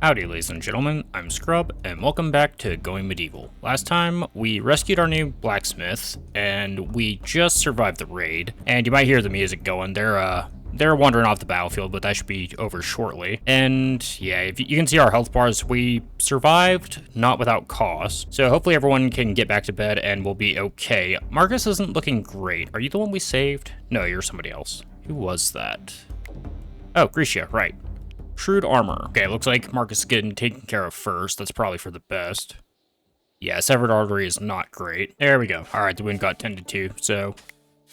Howdy ladies and gentlemen, I'm Scrub, and welcome back to Going Medieval. Last time, we rescued our new blacksmith, and we just survived the raid. And you might hear the music going, they're wandering off the battlefield, but that should be over shortly. And yeah, if you can see our health bars, we survived, not without cost. So hopefully everyone can get back to bed and we'll be okay. Marcus isn't looking great. Are you the one we saved? No, you're somebody else. Who was that? Oh, Grisha, right. Shrewd armor. Okay, looks like Marcus is getting taken care of first. That's probably for the best. Yeah, severed artery is not great. There we go. Alright, the wound got tended to. So,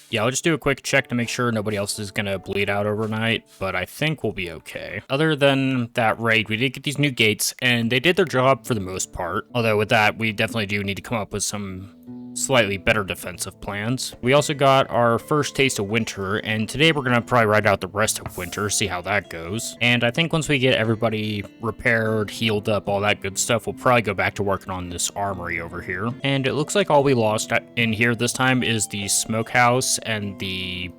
yeah, I'll just do a quick check to make sure nobody else is gonna bleed out overnight, but I think we'll be okay. Other than that raid, we did get these new gates, and they did their job for the most part. Although with that, we definitely do need to come up with some slightly better defensive plans. We also got our first taste of winter, and today we're gonna probably ride out the rest of winter, see how that goes. And I think once we get everybody repaired, healed up, all that good stuff, we'll probably go back to working on this armory over here. And it looks like all we lost in here this time is the smokehouse and the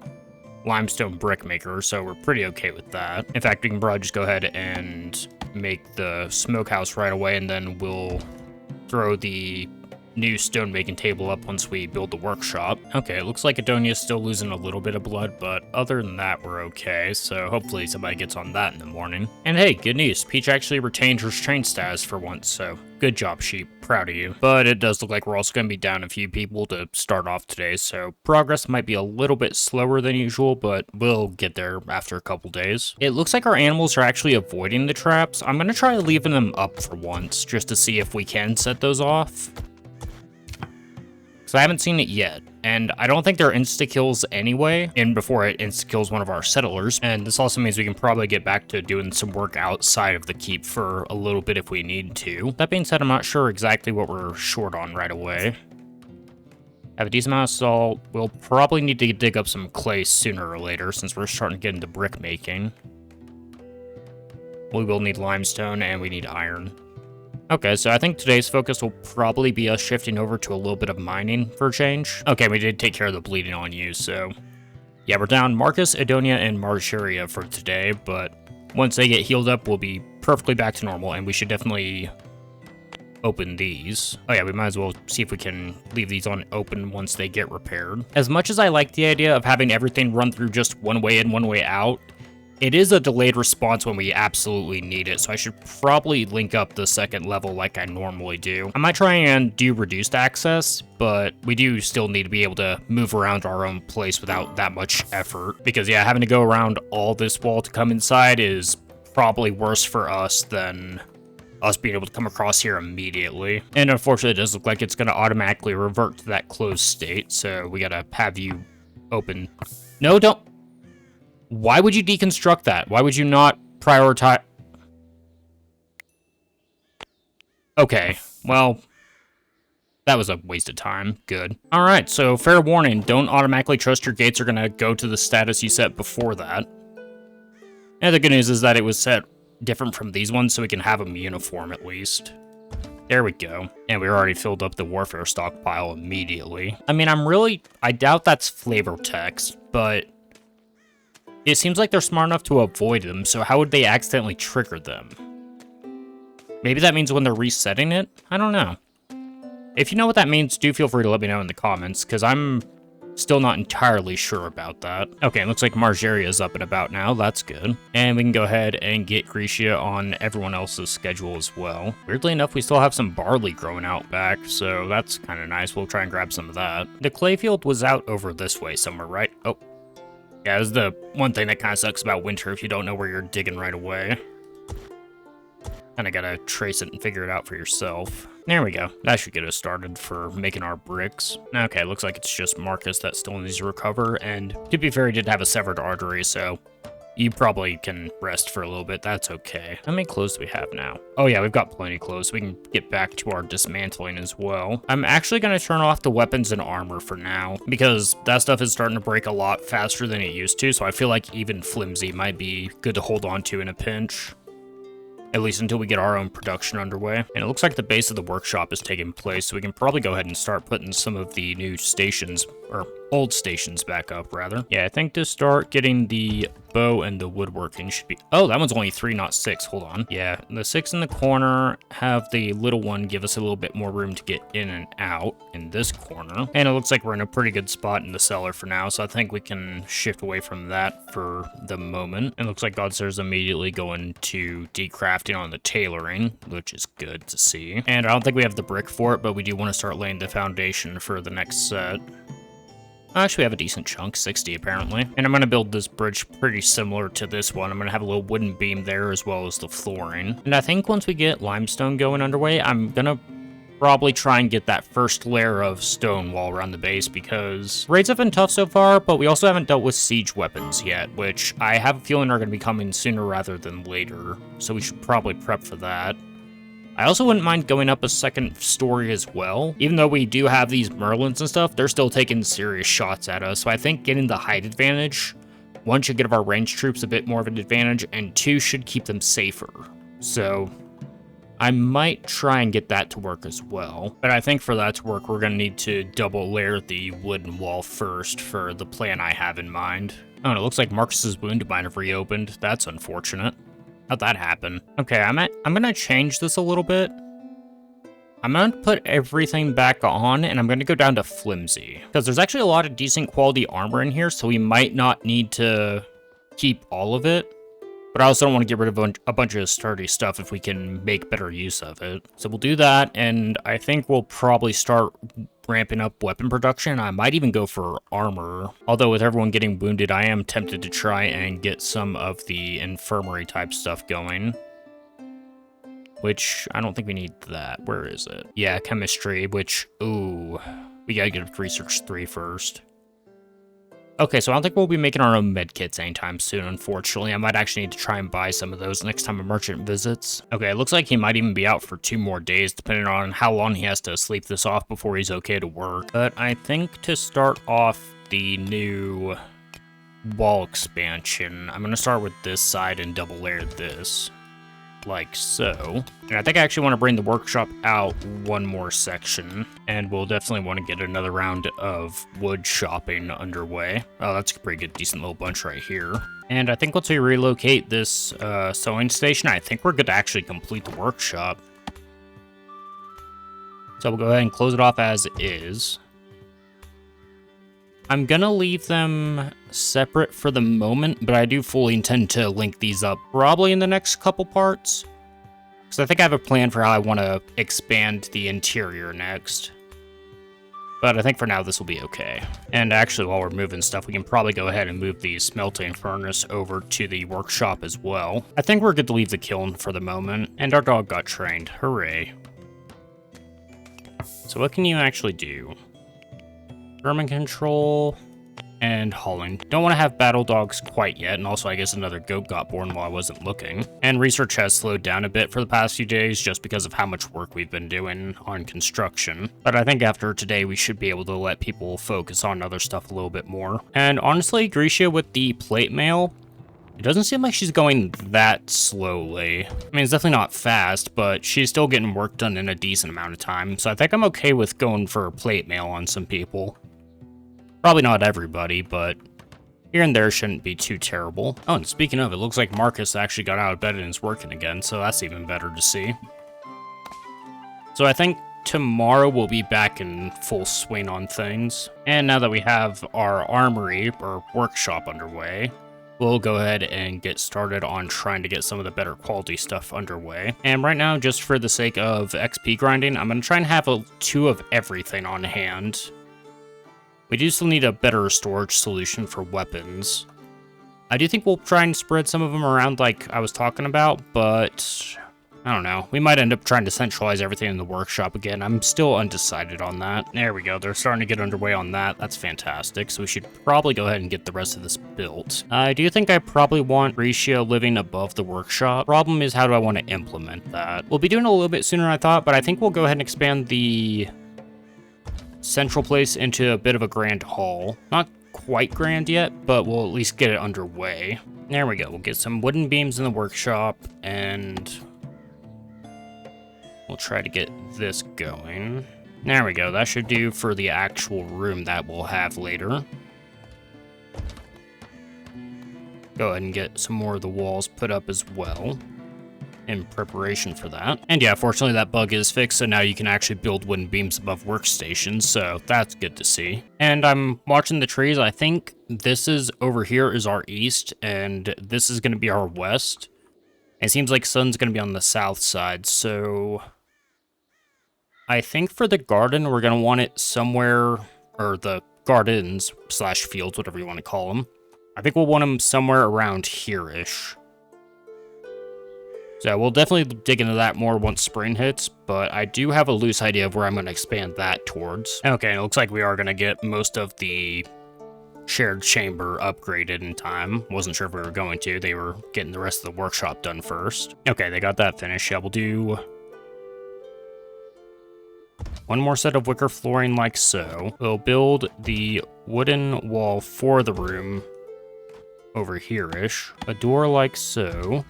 limestone brick maker, so we're pretty okay with that. In fact, we can probably just go ahead and make the smokehouse right away, and then we'll throw the new stone making table up once we build the workshop. Okay, it looks like Adonia's still losing a little bit of blood, but other than that, we're okay, so hopefully somebody gets on that in the morning. And hey, good news, Peach actually retained her train status for once, so good job, Sheep. Proud of you. But it does look like we're also going to be down a few people to start off today, so progress might be a little bit slower than usual, but we'll get there after a couple days. It looks like our animals are actually avoiding the traps. I'm going to try leaving them up for once, just to see if we can set those off. So I haven't seen it yet, and I don't think they're insta-kills anyway, and before it insta-kills one of our settlers, and this also means we can probably get back to doing some work outside of the keep for a little bit if we need to. That being said, I'm not sure exactly what we're short on right away. Have a decent amount of salt. We'll probably need to dig up some clay sooner or later, since we're starting to get into brick making. We will need limestone, and we need iron. Okay, so I think today's focus will probably be us shifting over to a little bit of mining for a change. Okay, we did take care of the bleeding on you, so yeah, we're down Marcus, Adonia, and Margeria for today, but once they get healed up, we'll be perfectly back to normal, and we should definitely open these. Oh yeah, we might as well see if we can leave these on open once they get repaired. As much as I like the idea of having everything run through just one way in, one way out, it is a delayed response when we absolutely need it, so I should probably link up the second level like I normally do. I might try and do reduced access, but we do still need to be able to move around our own place without that much effort. Because yeah, having to go around all this wall to come inside is probably worse for us than us being able to come across here immediately. And unfortunately, it does look like it's going to automatically revert to that closed state, so we gotta have you open. No, don't. Why would you deconstruct that? Why would you not prioritize? Okay, well, that was a waste of time. Good. All right, so fair warning, don't automatically trust your gates are gonna go to the status you set before that. And the good news is that it was set different from these ones, so we can have them uniform at least. There we go. And we already filled up the warfare stockpile immediately. I mean, I doubt that's flavor text, but it seems like they're smart enough to avoid them, so how would they accidentally trigger them? Maybe that means when they're resetting it? I don't know. If you know what that means, do feel free to let me know in the comments, because I'm still not entirely sure about that. Okay, it looks like Margeria is up and about now. That's good. And we can go ahead and get Grisha on everyone else's schedule as well. Weirdly enough, we still have some barley growing out back, so that's kind of nice. We'll try and grab some of that. The clay field was out over this way somewhere, right? Oh. Yeah, that's the one thing that kind of sucks about winter if you don't know where you're digging right away. Kinda gotta trace it and figure it out for yourself. There we go. That should get us started for making our bricks. Okay, looks like it's just Marcus that still needs to recover, and to be fair, he did have a severed artery, so you probably can rest for a little bit. That's okay. How many clothes do we have now? Oh yeah, we've got plenty of clothes, so we can get back to our dismantling as well. I'm actually going to turn off the weapons and armor for now, because that stuff is starting to break a lot faster than it used to, so I feel like even flimsy might be good to hold on to in a pinch. At least until we get our own production underway. And it looks like the base of the workshop is taking place, so we can probably go ahead and start putting some of the new stations or old stations back up, rather. Yeah, I think to start getting the bow and the woodworking should be... Oh, that one's only 3, not 6. Hold on. Yeah, the 6 in the corner, have the little one give us a little bit more room to get in and out in this corner. And it looks like we're in a pretty good spot in the cellar for now, so I think we can shift away from that for the moment. It looks like Godsir's immediately going to decrafting on the tailoring, which is good to see. And I don't think we have the brick for it, but we do want to start laying the foundation for the next set. Actually, we have a decent chunk, 60 apparently. And I'm going to build this bridge pretty similar to this one. I'm going to have a little wooden beam there as well as the flooring. And I think once we get limestone going underway, I'm going to probably try and get that first layer of stone wall around the base because raids have been tough so far, but we also haven't dealt with siege weapons yet, which I have a feeling are going to be coming sooner rather than later. So we should probably prep for that. I also wouldn't mind going up a second story as well. Even though we do have these Merlins and stuff, they're still taking serious shots at us. So I think getting the height advantage, 1 should give our ranged troops a bit more of an advantage, and 2 should keep them safer. So I might try and get that to work as well. But I think for that to work, we're going to need to double layer the wooden wall first for the plan I have in mind. Oh, and it looks like Marcus's wound might have reopened. That's unfortunate. How'd that happen? Okay, I'm gonna change this a little bit. I'm gonna put everything back on, and I'm gonna go down to flimsy. Because there's actually a lot of decent quality armor in here, so we might not need to keep all of it. But I also don't want to get rid of a bunch of sturdy stuff if we can make better use of it. So we'll do that, and I think we'll probably start ramping up weapon production. I might even go for armor. Although with everyone getting wounded, I am tempted to try and get some of the infirmary type stuff going. Which, I don't think we need that. Where is it? Yeah, chemistry, which, ooh, we gotta get up to research 3 first. Okay, so I don't think we'll be making our own medkits anytime soon, unfortunately. I might actually need to try and buy some of those next time a merchant visits. Okay, it looks like he might even be out for 2 more days, depending on how long he has to sleep this off before he's okay to work. But I think to start off the new wall expansion, I'm going to start with this side and double layer this. Like so. And I think I actually want to bring the workshop out 1 more section, and we'll definitely want to get another round of wood shopping underway. Oh, that's a pretty good, decent little bunch right here. And I think once we relocate this sewing station, I think we're good to actually complete the workshop. So we'll go ahead and close it off as is. I'm gonna leave them separate for the moment, but I do fully intend to link these up probably in the next couple parts. Because I think I have a plan for how I want to expand the interior next. But I think for now this will be okay. And actually, while we're moving stuff, we can probably go ahead and move the smelting furnace over to the workshop as well. I think we're good to leave the kiln for the moment. And our dog got trained. Hooray. So what can you actually do? Vermin control and hauling. Don't want to have battle dogs quite yet, and also I guess another goat got born while I wasn't looking. And research has slowed down a bit for the past few days just because of how much work we've been doing on construction. But I think after today we should be able to let people focus on other stuff a little bit more. And honestly, Grisha with the plate mail, it doesn't seem like she's going that slowly. I mean, it's definitely not fast, but she's still getting work done in a decent amount of time. So I think I'm okay with going for plate mail on some people. Probably not everybody, but here and there shouldn't be too terrible. Oh, and speaking of, it looks like Marcus actually got out of bed and is working again, so that's even better to see. So I think tomorrow we'll be back in full swing on things. And now that we have our armory, or workshop underway, we'll go ahead and get started on trying to get some of the better quality stuff underway. And right now, just for the sake of XP grinding, I'm going to try and have 2 of everything on hand. We do still need a better storage solution for weapons. I do think we'll try and spread some of them around like I was talking about, but I don't know. We might end up trying to centralize everything in the workshop again. I'm still undecided on that. There we go. They're starting to get underway on that. That's fantastic. So we should probably go ahead and get the rest of this built. I do think I probably want ratio living above the workshop. Problem is, how do I want to implement that? We'll be doing it a little bit sooner than I thought, but I think we'll go ahead and expand the central place into a bit of a grand hall. Not quite grand yet, but we'll at least get it underway. There we go. We'll get some wooden beams in the workshop, and we'll try to get this going. There we go. That should do for the actual room that we'll have later. Go ahead and get some more of the walls put up as well in preparation for that. And yeah, fortunately that bug is fixed, so now you can actually build wooden beams above workstations, so that's good to see. And I'm watching the trees. I think this is over here is our east, and this is going to be our west. It seems like sun's going to be on the south side, so I think for the garden, we're going to want it somewhere, or the gardens slash fields, whatever you want to call them. I think we'll want them somewhere around here-ish. So we'll definitely dig into that more once spring hits, but I do have a loose idea of where I'm going to expand that towards. Okay, it looks like we are going to get most of the shared chamber upgraded in time. Wasn't sure if we were going to. They were getting the rest of the workshop done first. Okay, they got that finished. Yeah, we'll do one more set of wicker flooring like so. We'll build the wooden wall for the room over here-ish. A door like so.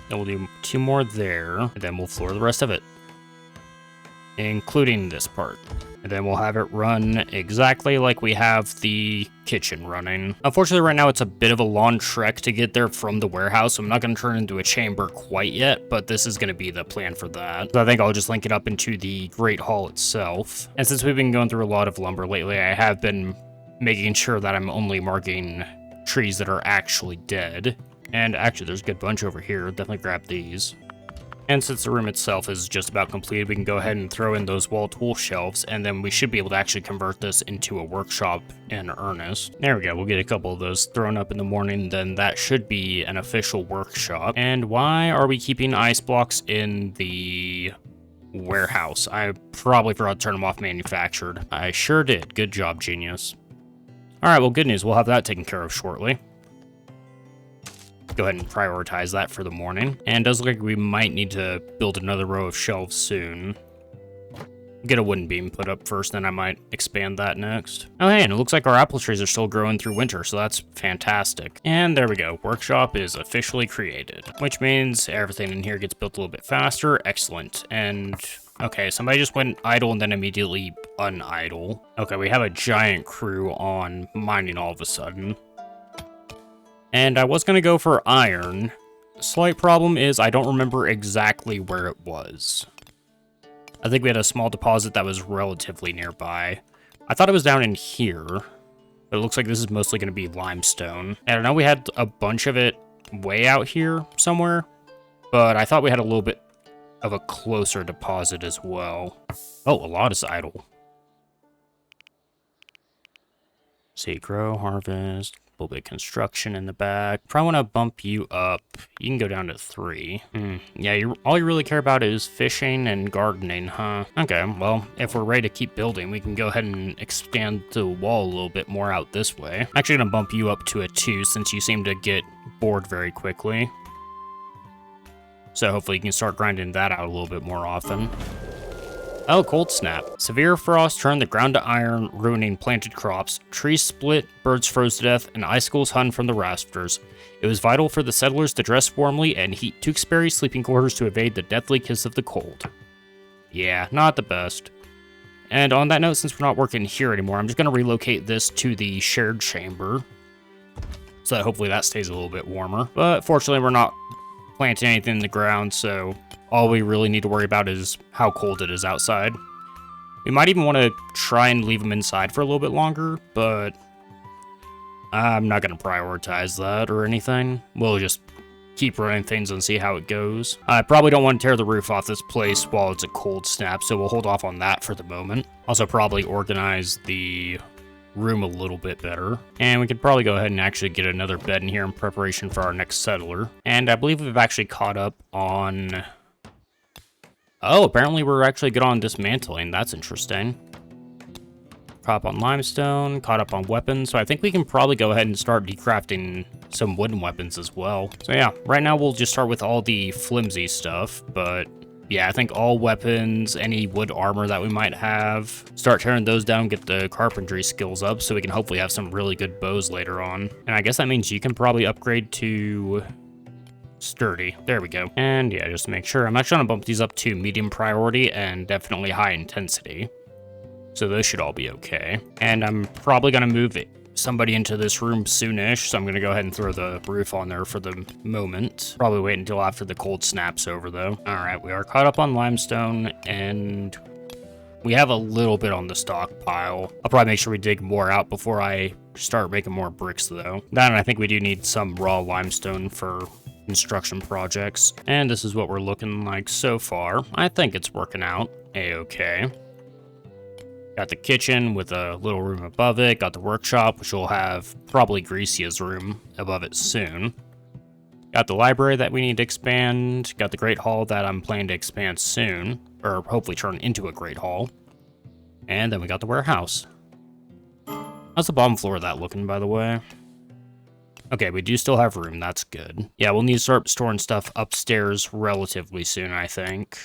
Then we'll do 2 more there, and then we'll floor the rest of it, including this part. And then we'll have it run exactly like we have the kitchen running. Unfortunately, right now it's a bit of a long trek to get there from the warehouse, so I'm not going to turn it into a chamber quite yet, but this is going to be the plan for that. So I think I'll just link it up into the Great Hall itself. And since we've been going through a lot of lumber lately, I have been making sure that I'm only marking trees that are actually dead. And actually, there's a good bunch over here. Definitely grab these. And since the room itself is just about completed, we can go ahead and throw in those wall tool shelves, and then we should be able to actually convert this into a workshop in earnest. There we go. We'll get a couple of those thrown up in the morning, then that should be an official workshop. And why are we keeping ice blocks in the warehouse? I probably forgot to turn them off manufactured. I sure did. Good job, genius. All right, well, good news. We'll have that taken care of shortly. Go ahead and prioritize that for the morning. And it does look like we might need to build another row of shelves soon. Get a wooden beam put up first, then I might expand that next. Oh hey, and it looks like our apple trees are still growing through winter, so that's fantastic. And there we go, workshop is officially created, which means everything in here gets built a little bit faster. Excellent. And okay, somebody just went idle and then immediately unidle. Okay, we have a giant crew on mining all of a sudden. And I was going to go for iron. Slight problem is I don't remember exactly where it was. I think we had a small deposit that was relatively nearby. I thought it was down in here, but it looks like this is mostly going to be limestone. And I know we had a bunch of it way out here somewhere, but I thought we had a little bit of a closer deposit as well. Oh, a lot is idle. See, grow, harvest. A little bit of construction in the back. Probably want to bump you up. You can go down to 3. Yeah, all you really care about is fishing and gardening, huh? Okay, well, if we're ready to keep building, we can go ahead and expand the wall a little bit more out this way. I'm actually going to bump you up to a 2 since you seem to get bored very quickly. So hopefully you can start grinding that out a little bit more often. Oh, cold snap. Severe frost turned the ground to iron, ruining planted crops. Trees split, birds froze to death, and icicles hung from the rafters. It was vital for the settlers to dress warmly and heat Tewksbury sleeping quarters to evade the deathly kiss of the cold. Yeah, not the best. And on that note, since we're not working here anymore, I'm just going to relocate this to the shared chamber. So that hopefully that stays a little bit warmer. But fortunately, we're not planting anything in the ground, so all we really need to worry about is how cold it is outside. We might even want to try and leave them inside for a little bit longer, but I'm not going to prioritize that or anything. We'll just keep running things and see how it goes. I probably don't want to tear the roof off this place while it's a cold snap, so we'll hold off on that for the moment. Also probably organize the room a little bit better. And we could probably go ahead and actually get another bed in here in preparation for our next settler. And I believe we've actually caught up on... Oh, apparently we're actually good on dismantling. That's interesting. Caught up on limestone, caught up on weapons. So I think we can probably go ahead and start decrafting some wooden weapons as well. So yeah, right now we'll just start with all the flimsy stuff. But yeah, I think all weapons, any wood armor that we might have, start tearing those down, get the carpentry skills up so we can hopefully have some really good bows later on. And I guess that means you can probably upgrade to sturdy. There we go. And yeah, just to make sure, I'm actually gonna bump these up to medium priority and definitely high intensity. So those should all be okay. And I'm probably gonna move somebody into this room soonish, so I'm gonna go ahead and throw the roof on there for the moment. Probably wait until after the cold snaps over though. All right, we are caught up on limestone and we have a little bit on the stockpile. I'll probably make sure we dig more out before I start making more bricks though. Then I think we do need some raw limestone for construction projects. And this is what we're looking like so far. I think it's working out a-okay. Got the kitchen with a little room above it. Got the workshop, which will have probably Grecia's room above it soon. Got the library that we need to expand. Got the Great Hall that I'm planning to expand soon, or hopefully turn into a Great Hall. And then we got the warehouse. How's the bottom floor of that looking, by the way? Okay, we do still have room. That's good. Yeah, we'll need to start storing stuff upstairs relatively soon, I think.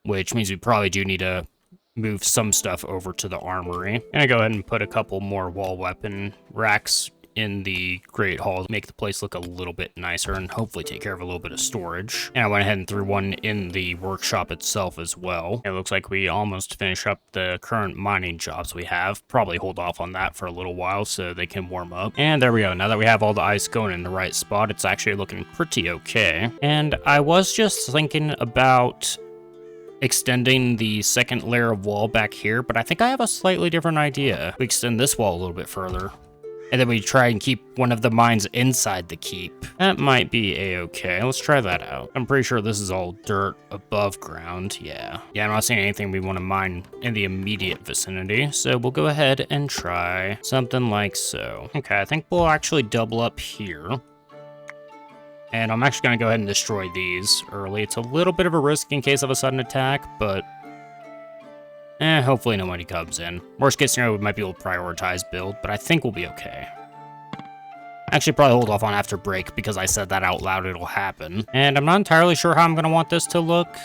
Which means we probably do need to move some stuff over to the armory. I'm gonna go ahead and put a couple more wall weapon racks in the Great Hall to make the place look a little bit nicer and hopefully take care of a little bit of storage. And I went ahead and threw one in the workshop itself as well. It looks like we almost finished up the current mining jobs we have. Probably hold off on that for a little while so they can warm up. And there we go. Now that we have all the ice going in the right spot, it's actually looking pretty okay. And I was just thinking about extending the second layer of wall back here, but I think I have a slightly different idea. We extend this wall a little bit further, and then we try and keep one of the mines inside the keep. That might be a-okay. Let's try that out. I'm pretty sure this is all dirt above ground. Yeah, I'm not seeing anything we want to mine in the immediate vicinity, so we'll go ahead and try something like so. Okay, I think we'll actually double up here. And I'm actually going to go ahead and destroy these early. It's a little bit of a risk in case of a sudden attack, but hopefully nobody comes in. Worst case scenario, we might be able to prioritize build, but I think we'll be okay. Actually, probably hold off on after break because I said that out loud, it'll happen. And I'm not entirely sure how I'm going to want this to look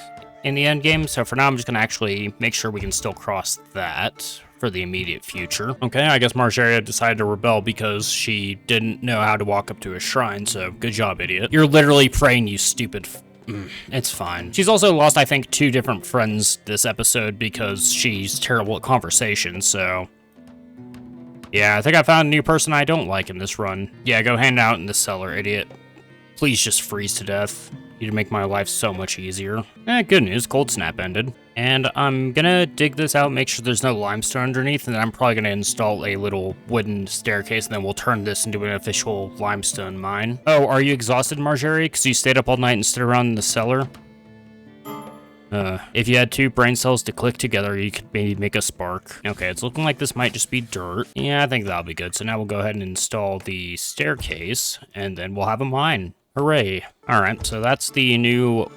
in the end game, so for now I'm just going to actually make sure we can still cross that for the immediate future. Okay, I guess Margeria decided to rebel because she didn't know how to walk up to a shrine, so good job, idiot. You're literally praying, you stupid it's fine. She's also lost, I think, 2 different friends this episode because she's terrible at conversation, so yeah, I think I found a new person I don't like in this run. Yeah, go hang out in the cellar, idiot. Please just freeze to death. You'd make my life so much easier. Good news, cold snap ended. And I'm gonna dig this out, make sure there's no limestone underneath, and then I'm probably gonna install a little wooden staircase, and then we'll turn this into an official limestone mine. Oh, are you exhausted, Margeria? Because you stayed up all night and stood around in the cellar? If you had 2 brain cells to click together, you could maybe make a spark. Okay, it's looking like this might just be dirt. Yeah, I think that'll be good. So now we'll go ahead and install the staircase, and then we'll have a mine. Hooray. Alright, so that's the new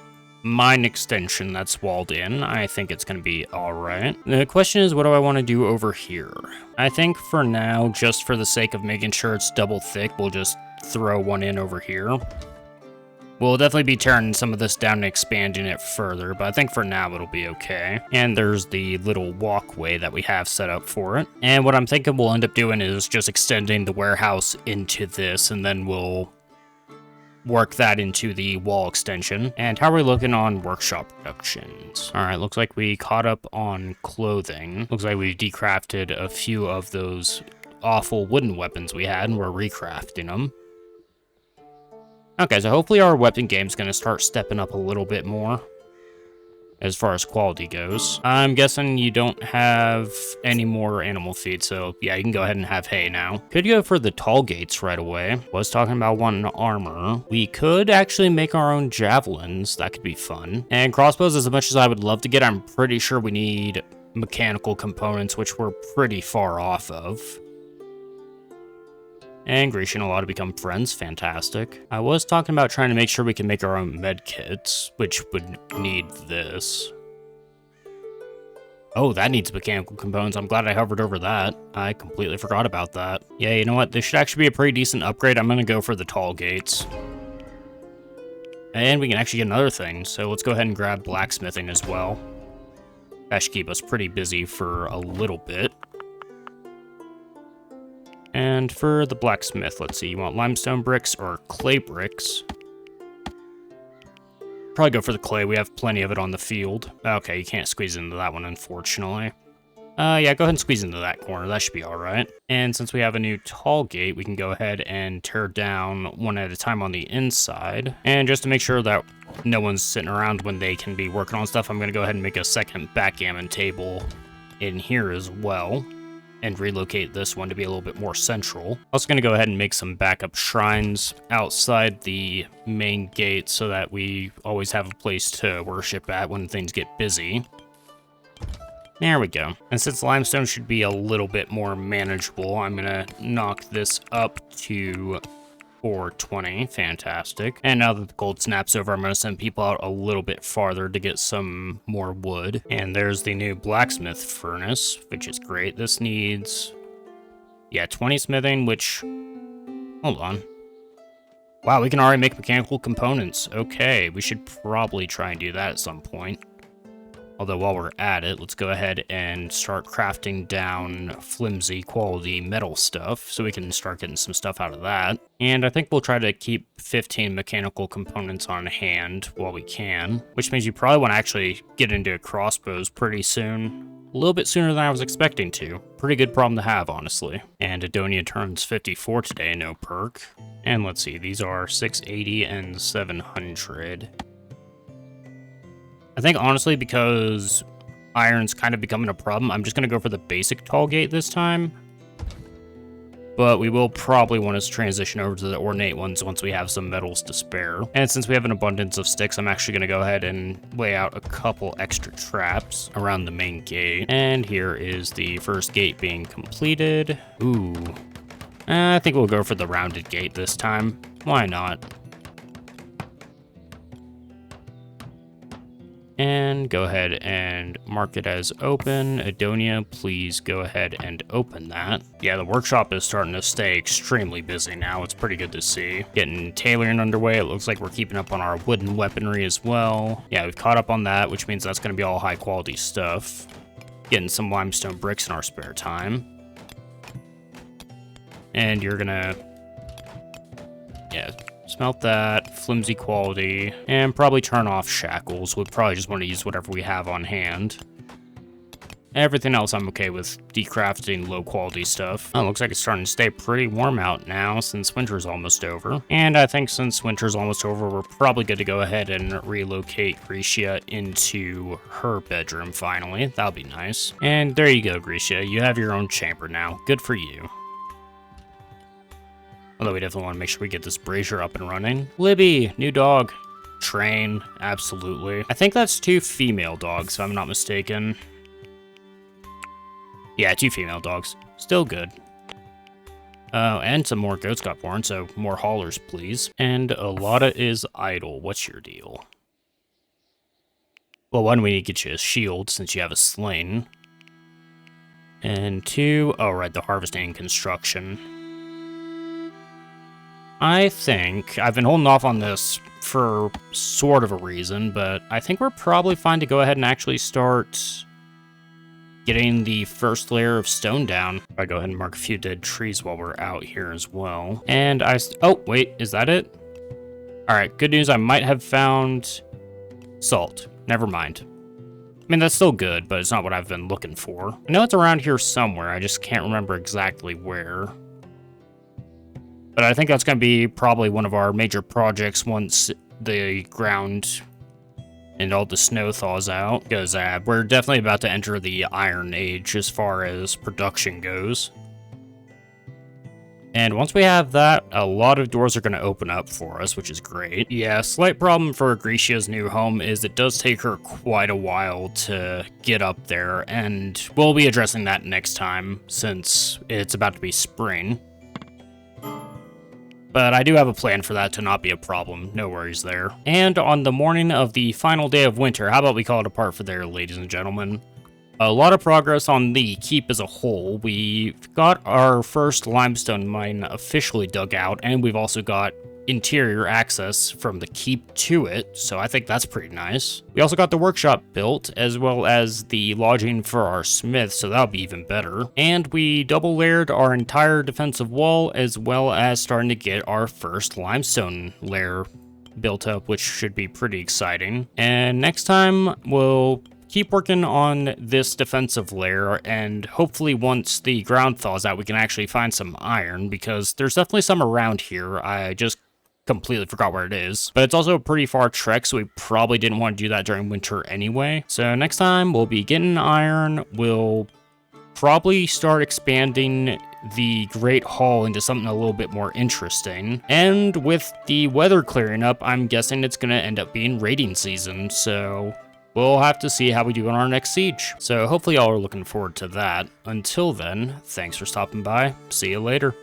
mine extension that's walled in. I think it's going to be alright. The question is, what do I want to do over here? I think for now, just for the sake of making sure it's double thick, we'll just throw one in over here. We'll definitely be tearing some of this down and expanding it further, but I think for now it'll be okay. And there's the little walkway that we have set up for it. And what I'm thinking we'll end up doing is just extending the warehouse into this, and then we'll work that into the wall extension. And how are we looking on workshop productions? All right, looks like we caught up on clothing. Looks like we decrafted a few of those awful wooden weapons we had, and we're recrafting them. Okay, so hopefully our weapon game's gonna start stepping up a little bit more as far as quality goes. I'm guessing you don't have any more animal feed, so yeah, you can go ahead and have hay now. Could go for the tall gates right away. Was talking about one armor. We could actually make our own javelins. That could be fun. And crossbows, as much as I would love to get, I'm pretty sure we need mechanical components, which we're pretty far off of. And Grecian allowed to become friends. Fantastic. I was talking about trying to make sure we can make our own med kits, which would need this. Oh, that needs mechanical components. I'm glad I hovered over that. I completely forgot about that. Yeah, you know what? This should actually be a pretty decent upgrade. I'm going to go for the tall gates. And we can actually get another thing, so let's go ahead and grab blacksmithing as well. That should keep us pretty busy for a little bit. And for the blacksmith, let's see, you want limestone bricks or clay bricks? Probably go for the clay. We have plenty of it on the field. Okay, you can't squeeze into that one, unfortunately. Yeah, go ahead and squeeze into that corner. That should be all right. And since we have a new tall gate, we can go ahead and tear down one at a time on the inside. And just to make sure that no one's sitting around when they can be working on stuff, I'm going to go ahead and make a second backgammon table in here as well. And relocate this one to be a little bit more central. Also going to go ahead and make some backup shrines outside the main gate so that we always have a place to worship at when things get busy. There we go. And since limestone should be a little bit more manageable, I'm gonna knock this up to 420. Fantastic. And now that the cold snap's over, I'm gonna send people out a little bit farther to get some more wood. And there's the new blacksmith furnace, which is great. This needs, yeah, 20 smithing, which, hold on. Wow, we can already make mechanical components. Okay, we should probably try and do that at some point. Although while we're at it, let's go ahead and start crafting down flimsy quality metal stuff so we can start getting some stuff out of that. And I think we'll try to keep 15 mechanical components on hand while we can, which means you probably want to actually get into crossbows pretty soon. A little bit sooner than I was expecting to. Pretty good problem to have, honestly. And Adonia turns 54 today, no perk. And let's see, these are 680 and 700. I think, honestly, because iron's kind of becoming a problem, I'm just going to go for the basic tall gate this time. But we will probably want to transition over to the ornate ones once we have some metals to spare. And since we have an abundance of sticks, I'm actually going to go ahead and lay out a couple extra traps around the main gate. And here is the first gate being completed. Ooh. I think we'll go for the rounded gate this time. Why not? And go ahead and mark it as open. Adonia, please go ahead and open that. Yeah, the workshop is starting to stay extremely busy now. It's pretty good to see. Getting tailoring underway. It looks like we're keeping up on our wooden weaponry as well. Yeah, we've caught up on that, which means that's going to be all high quality stuff. Getting some limestone bricks in our spare time. And you're gonna, yeah, smelt that, flimsy quality, and probably turn off shackles. We'll probably just want to use whatever we have on hand. Everything else I'm okay with decrafting low quality stuff. Oh, looks like it's starting to stay pretty warm out now since winter's almost over. And I think since winter's almost over, we're probably good to go ahead and relocate Grisha into her bedroom finally. That'll be nice. And there you go, Grisha. You have your own chamber now. Good for you. Although we definitely want to make sure we get this brazier up and running. Libby, new dog. Train, absolutely. I think that's 2 female dogs, if I'm not mistaken. Yeah, 2 female dogs. Still good. And some more goats got born, so more haulers, please. And Alada is idle. What's your deal? Well, 1, we need to get you a shield, since you have a sling. And 2, oh right, the harvesting and construction. I think I've been holding off on this for sort of a reason, but I think we're probably fine to go ahead and actually start getting the first layer of stone down. I'll go ahead and mark a few dead trees while we're out here as well. And oh, wait, is that it? All right, good news. I might have found salt. Never mind. I mean, that's still good, but it's not what I've been looking for. I know it's around here somewhere. I just can't remember exactly where. But I think that's going to be probably one of our major projects once the ground and all the snow thaws out. Because we're definitely about to enter the Iron Age as far as production goes. And once we have that, a lot of doors are going to open up for us, which is great. Yeah, slight problem for Grisha's new home is it does take her quite a while to get up there. And we'll be addressing that next time since it's about to be spring. But I do have a plan for that to not be a problem. No worries there. And on the morning of the final day of winter, how about we call it a part for there, ladies and gentlemen? A lot of progress on the keep as a whole. We've got our first limestone mine officially dug out, and we've also got interior access from the keep to it, so I think that's pretty nice. We also got the workshop built, as well as the lodging for our smith, so that'll be even better. And we double layered our entire defensive wall, as well as starting to get our first limestone layer built up, which should be pretty exciting. And next time, we'll keep working on this defensive layer, and hopefully once the ground thaws out, we can actually find some iron, because there's definitely some around here. I just completely forgot where it is. But it's also a pretty far trek, so we probably didn't want to do that during winter anyway. So next time, we'll be getting iron. We'll probably start expanding the Great Hall into something a little bit more interesting. And with the weather clearing up, I'm guessing it's going to end up being raiding season, so we'll have to see how we do on our next siege. So hopefully y'all are looking forward to that. Until then, thanks for stopping by. See you later.